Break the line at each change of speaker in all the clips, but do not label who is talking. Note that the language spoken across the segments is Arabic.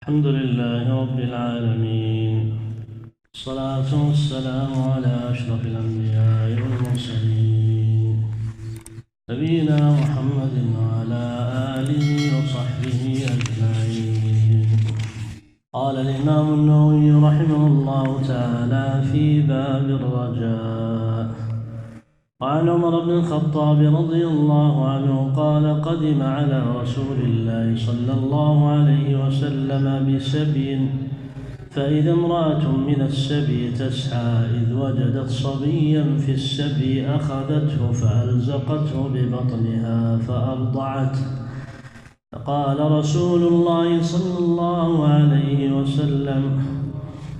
الحمد لله رب العالمين، الصلاة والسلام على أشرف الأنبياء والمرسلين نبينا محمد وعلى آله وصحبه أجمعين. قال الإمام النووي رحمه الله تعالى في باب الرجاء: وعن عمر بن الخطاب رضي الله عنه قال: قدم على رسول الله صلى الله عليه وسلم بسبي، فإذا امرأة من السبي تسعى، إذ وجدت صبيا في السبي أخذته فألزقته ببطنها فأرضعته. فقال رسول الله صلى الله عليه وسلم: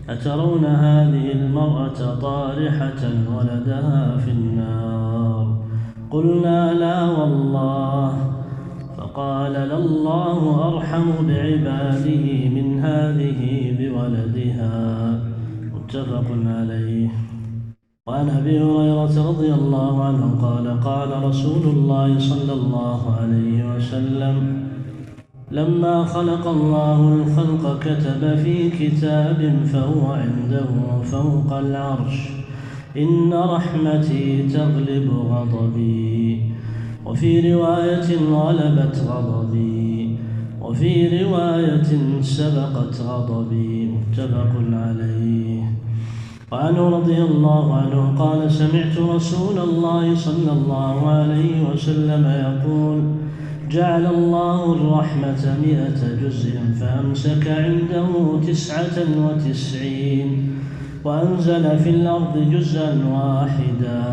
أترون هذه المرأة طارحة ولدها في النار؟ قلنا: لا والله. فقال: لله أرحم بعباده من هذه بولدها. متفق عليه. وعن أبي هريرة رضي الله عنه قال: قال رسول الله صلى الله عليه وسلم: لما خلق الله الخلق كتب في كتاب فهو عنده فوق العرش: إن رحمتي تغلب غضبي. وفي رواية: غلبت غضبي. وفي رواية: سبقت غضبي. متفق عليه. وعنه رضي الله عنه قال: سمعت رسول الله صلى الله عليه وسلم يقول: جعل الله الرحمة 100 جزء فأمسك عنده 99 وأنزل في الأرض جزءا واحدا،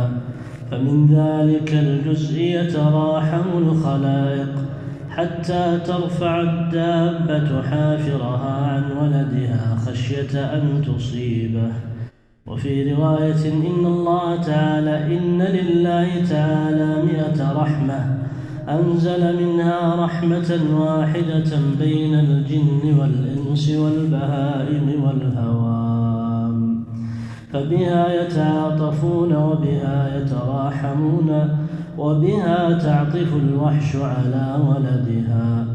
فمن ذلك الجزء يتراحم الخلائق حتى ترفع الدابة حافرها عن ولدها خشية أن تصيبه. وفي رواية: إن لله تعالى 100 رحمة أنزل منها رحمة واحدة بين الجن والإنس والبهائم والهوام، فبها يتعاطفون وبها يتراحمون وبها تعطف الوحش على ولدها.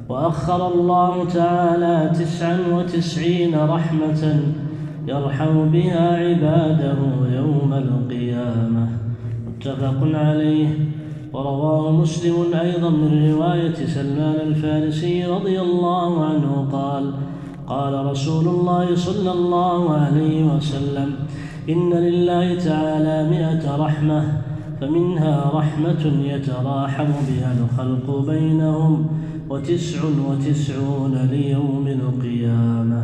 وأخر الله تعالى 99 رحمة يرحم بها عباده يوم القيامة. متفق عليه. ورواه مسلم أيضا من رواية سلمان الفارسي رضي الله عنه قال: قال رسول الله صلى الله عليه وسلم: إن لله تعالى 100 رحمة، فمنها رحمة يتراحم بها الخلق بينهم 99 ليوم القيامة.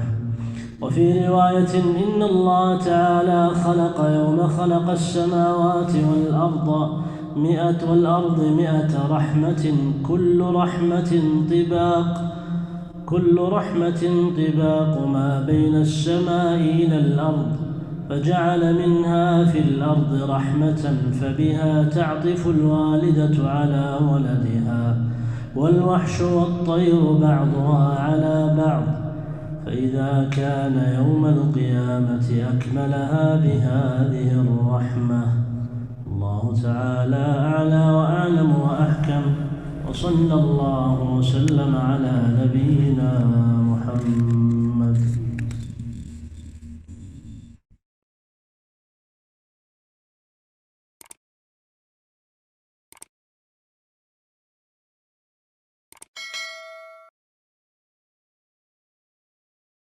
وفي رواية: إن الله تعالى خلق يوم خلق السماوات والأرض 100 رحمة، كل رحمة طباق ما بين السماء إلى الأرض، فجعل منها في الأرض رحمة فبها تعطف الوالدة على ولدها والوحش والطير بعضها على بعض، فإذا كان يوم القيامة أكملها بهذه الرحمة. الله تعالى أعلى وأعلم وأحكم، وصلى الله وسلم على نبينا محمد.